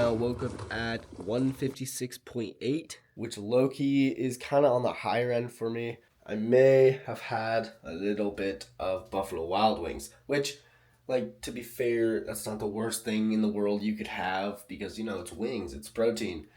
now. Woke up at 156.8, which low-key is kind of on the higher end for me. I may have had a little bit of Buffalo Wild Wings, which, like, to be fair, that's not the worst thing in the world you could have because, you know, it's wings, it's protein.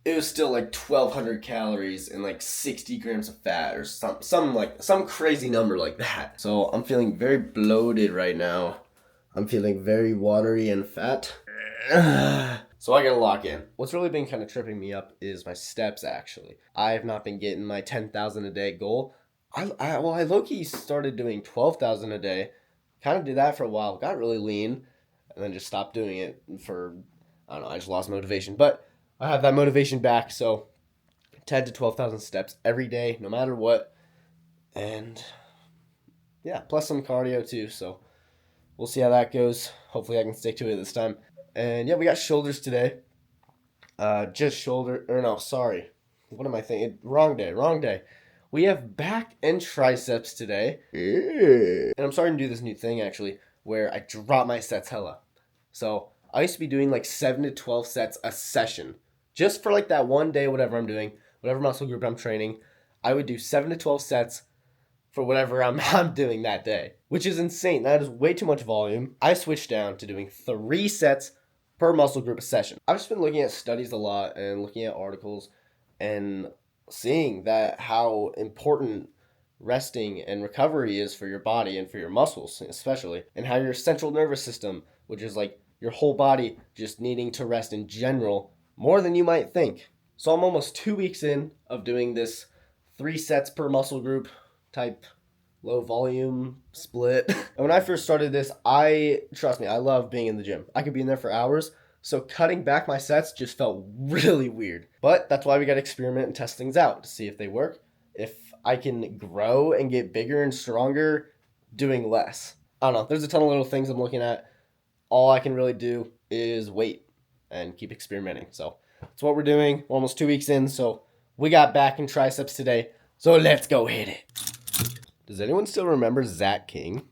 It was still like 1,200 calories and like 60 grams of fat or some crazy number like that. So I'm feeling very bloated right now. I'm feeling very watery and fat. So I gotta lock in. What's really been kind of tripping me up is my steps, actually. I have not been getting my 10,000 a day goal. I low-key started doing 12,000 a day. Kind of did that for a while. Got really lean. And then just stopped doing it for, I don't know, I just lost motivation. But I have that motivation back, so 10 to 12,000 steps every day, no matter what. And yeah, plus some cardio too, so we'll see how that goes. Hopefully I can stick to it this time. And yeah, we got shoulders today. Just shoulder, or no, sorry. What am I thinking? Wrong day. We have back and triceps today. And I'm starting to do this new thing, actually, where I drop my sets hella. So I used to be doing like 7 to 12 sets a session. Just for like that one day, whatever I'm doing, whatever muscle group I'm training, I would do 7 to 12 sets for whatever I'm doing that day, which is insane. That is way too much volume. I switched down to doing 3 sets per muscle group a session. I've just been looking at studies a lot and looking at articles and seeing that how important resting and recovery is for your body and for your muscles especially, and how your central nervous system, which is like your whole body just needing to rest in general, more than you might think. So I'm almost 2 weeks in of doing this 3 sets per muscle group type low volume split. And when I first started this, trust me, I love being in the gym. I could be in there for hours. So cutting back my sets just felt really weird. But that's why we got to experiment and test things out to see if they work. If I can grow and get bigger and stronger doing less. I don't know. There's a ton of little things I'm looking at. All I can really do is wait and keep experimenting. So that's what we're doing. We're almost 2 weeks in, so we got back and triceps today. So let's go hit it. Does anyone still remember Zach King?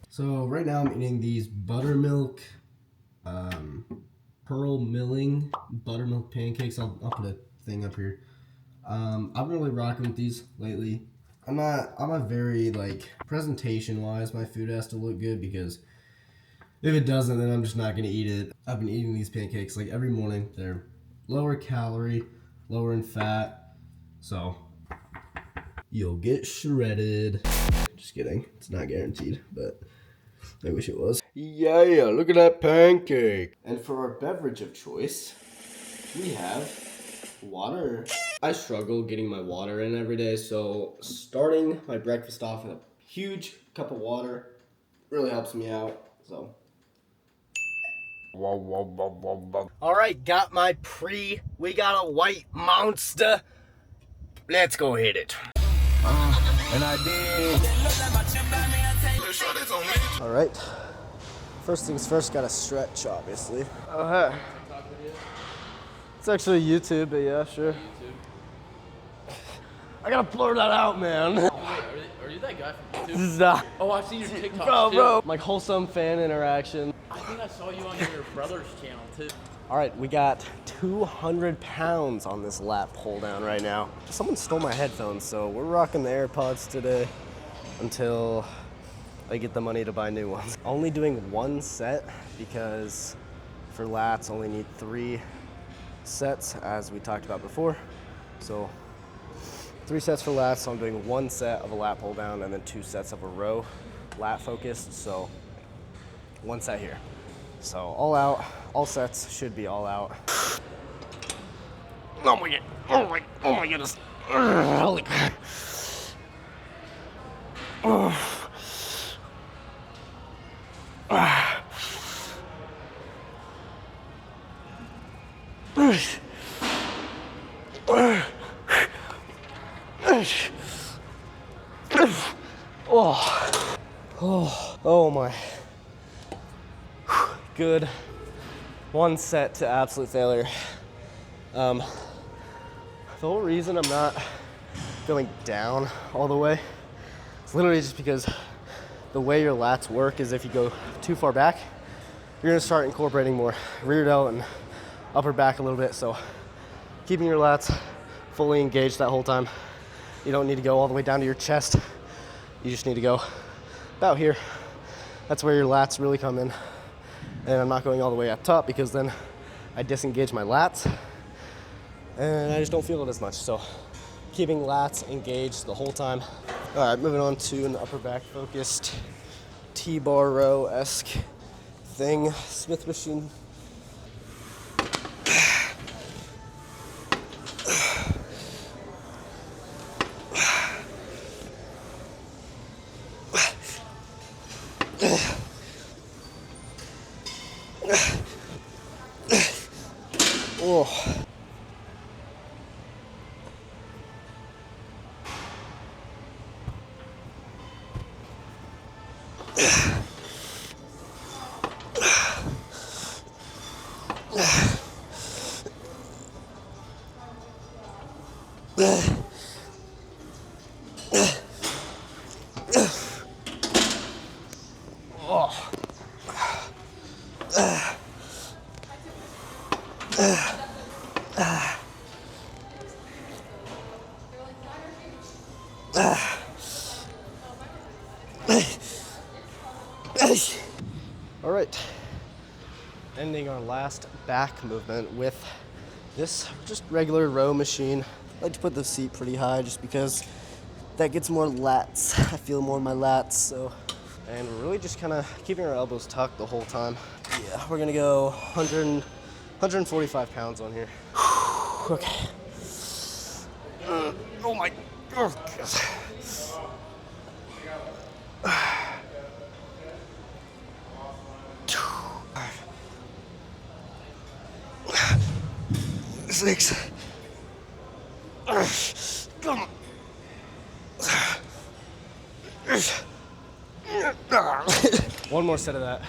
So right now I'm eating these buttermilk, pearl milling buttermilk pancakes. I'll put a thing up here. I've been really rocking with these lately. I'm a very, like, presentation wise, my food has to look good, because if it doesn't, then I'm just not gonna eat it. I've been eating these pancakes like every morning. They're lower calorie, lower in fat, so you'll get shredded. Just kidding, it's not guaranteed, but I wish it was. Yeah, look at that pancake. And for our beverage of choice, we have water. I struggle getting my water in every day, so starting my breakfast off with a huge cup of water really helps me out. So all right, got my we got a white monster. Let's go hit it. And I did. All right, first things first, gotta stretch, obviously. Oh, hey. It's actually YouTube, but yeah, sure. I gotta blur that out, man. Oh, wait, are you that guy from YouTube? Nah. Oh, I've seen your TikToks too. Bro. Like wholesome fan interaction. I think I saw you on your brother's channel too. All right, we got 200 pounds on this lat pull down right now. Someone stole my headphones, so we're rocking the AirPods today until I get the money to buy new ones. Only doing 1 set because for lats only need 3 sets, as we talked about before. So 3 sets for lats, so I'm doing 1 set of a lat pull down and then 2 sets of a row lat focused, so 1 set here. So all out, all sets should be all out. Oh my god, oh my goodness. Holy crap. Oh my. Good. 1 set to absolute failure. The whole reason I'm not going down all the way It's literally just because the way your lats work is if you go too far back, you're gonna start incorporating more rear delt and upper back a little bit. So keeping your lats fully engaged that whole time. You don't need to go all the way down to your chest. You just need to go about here. That's where your lats really come in. And I'm not going all the way up top because then I disengage my lats and I just don't feel it as much. So keeping lats engaged the whole time. All right, moving on to an upper back focused T-bar row-esque thing. Smith machine. Oh. All right, ending our last back movement with this just regular row machine. I like to put the seat pretty high just because that gets more lats. I feel more in my lats, so. And we're really just kind of keeping our elbows tucked the whole time. Yeah, we're gonna go 145 pounds on here. Okay. Oh my, oh God. 6. Come on. One more set of that.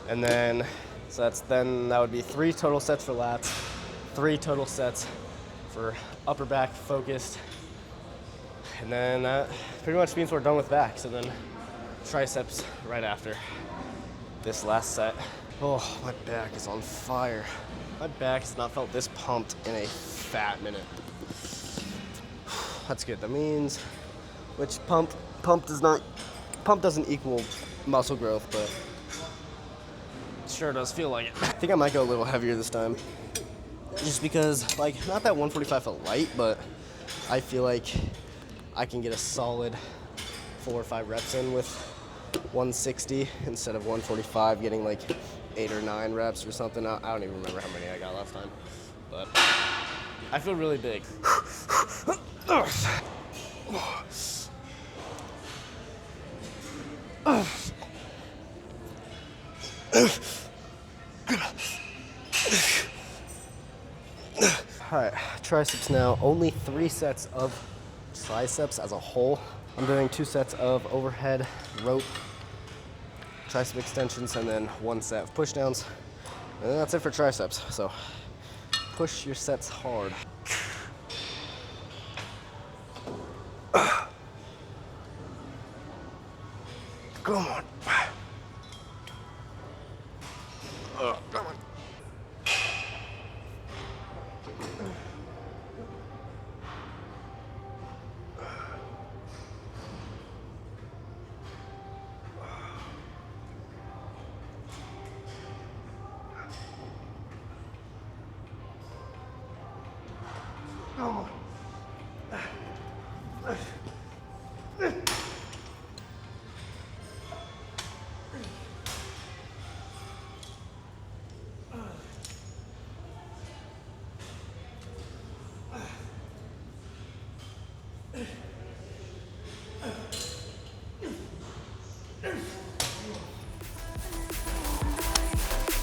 And then, that would be 3 total sets for lats, 3 total sets for upper back focused. And then that pretty much means we're done with back. So then triceps right after this last set. Oh, my back is on fire. My back has not felt this pumped in a fat minute. That's good. That means, which pump doesn't equal muscle growth, but it sure does feel like it. I think I might go a little heavier this time. Just because, like, not that 145 felt light, but I feel like I can get a solid 4 or 5 reps in with 160 instead of 145, getting like 8 or 9 reps or something. I don't even remember how many I got last time, but I feel really big. All right, triceps now. Only 3 sets of triceps as a whole. I'm doing 2 sets of overhead rope tricep extensions and then 1 set of push downs. And then that's it for triceps. So push your sets hard. Come on. Come on.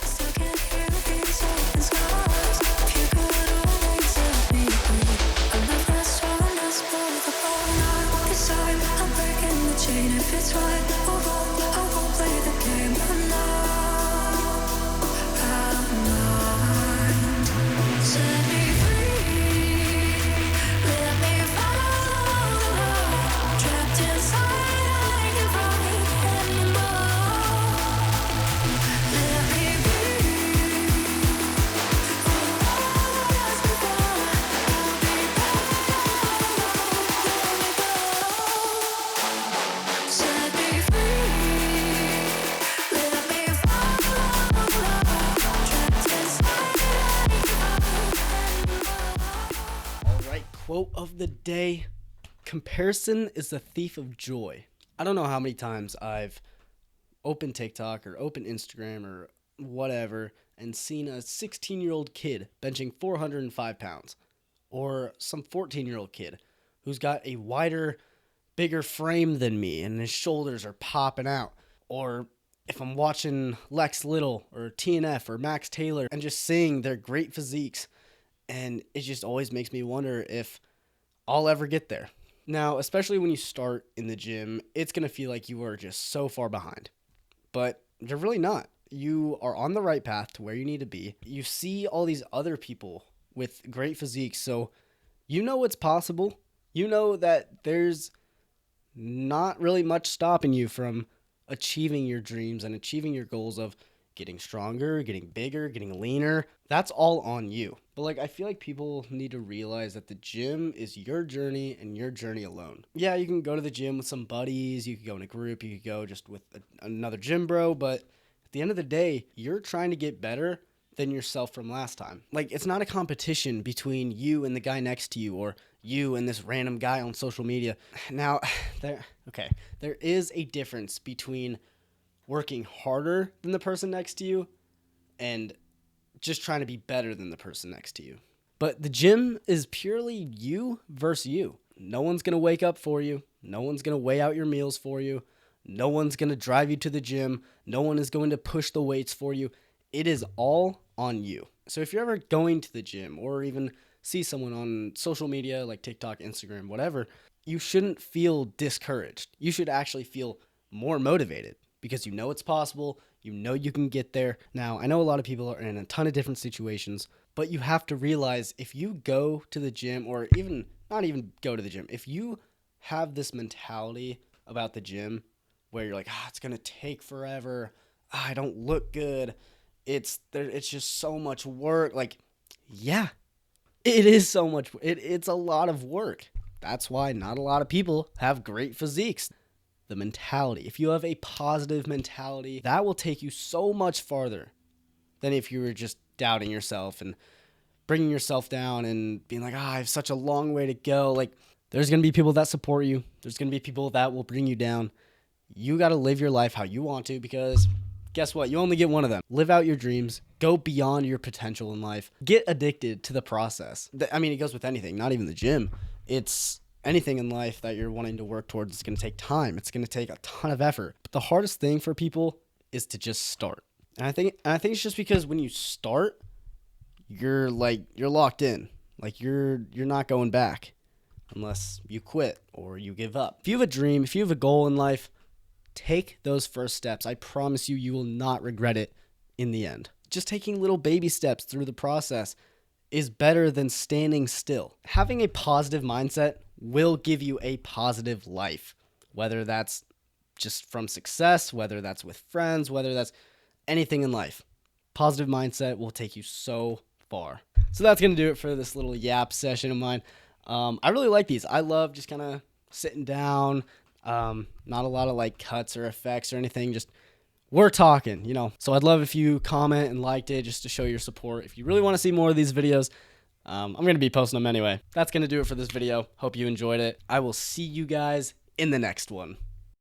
Still can't hear the beats of the stars. If you could only set me free. Quote of the day: comparison is the thief of joy. I don't know how many times I've opened TikTok or opened Instagram or whatever and seen a 16-year-old kid benching 405 pounds, or some 14-year-old kid who's got a wider, bigger frame than me and his shoulders are popping out. Or if I'm watching Lex Little or TNF or Max Taylor and just seeing their great physiques, and it just always makes me wonder if I'll ever get there. Now, especially when you start in the gym, it's going to feel like you are just so far behind. But you're really not. You are on the right path to where you need to be. You see all these other people with great physiques, so you know it's possible. You know that there's not really much stopping you from achieving your dreams and achieving your goals of getting stronger, getting bigger, getting leaner. That's all on you. But I feel like people need to realize that the gym is your journey and your journey alone. Yeah, you can go to the gym with some buddies, you could go in a group, you could go just with another gym bro, but at the end of the day, you're trying to get better than yourself from last time. It's not a competition between you and the guy next to you, or you and this random guy on social media. Now, there is a difference between working harder than the person next to you and just trying to be better than the person next to you. But the gym is purely you versus you. No one's going to wake up for you. No one's going to weigh out your meals for you. No one's going to drive you to the gym. No one is going to push the weights for you. It is all on you. So if you're ever going to the gym or even see someone on social media like TikTok, Instagram, whatever, you shouldn't feel discouraged. You should actually feel more motivated because you know it's possible. You know you can get there. Now, I know a lot of people are in a ton of different situations, but you have to realize if you go to the gym, or even not even go to the gym, if you have this mentality about the gym where you're like, it's going to take forever, I don't look good, it's just so much work. Yeah, it is so much. It's a lot of work. That's why not a lot of people have great physiques. The mentality. If you have a positive mentality, that will take you so much farther than if you were just doubting yourself and bringing yourself down and being like, I have such a long way to go. There's going to be people that support you. There's going to be people that will bring you down. You got to live your life how you want to, because guess what? You only get one of them. Live out your dreams. Go beyond your potential in life. Get addicted to the process. It goes with anything, not even the gym. It's anything in life that you're wanting to work towards. It's going to take time. It's going to take a ton of effort. But the hardest thing for people is to just start. And I think it's just because when you start, you're locked in. You're not going back unless you quit or you give up. If you have a dream, if you have a goal in life, take those first steps. I promise you, you will not regret it in the end. Just taking little baby steps through the process is better than standing still. Having a positive mindset will give you a positive life, whether that's just from success, whether that's with friends, whether that's anything in life. Positive mindset will take you so far. So that's going to do it for this little yap session of mine. I really like these. I love just kind of sitting down, not a lot of cuts or effects or anything, just we're talking, So I'd love if you comment and liked it just to show your support. If you really want to see more of these videos, I'm going to be posting them anyway. That's going to do it for this video. Hope you enjoyed it. I will see you guys in the next one.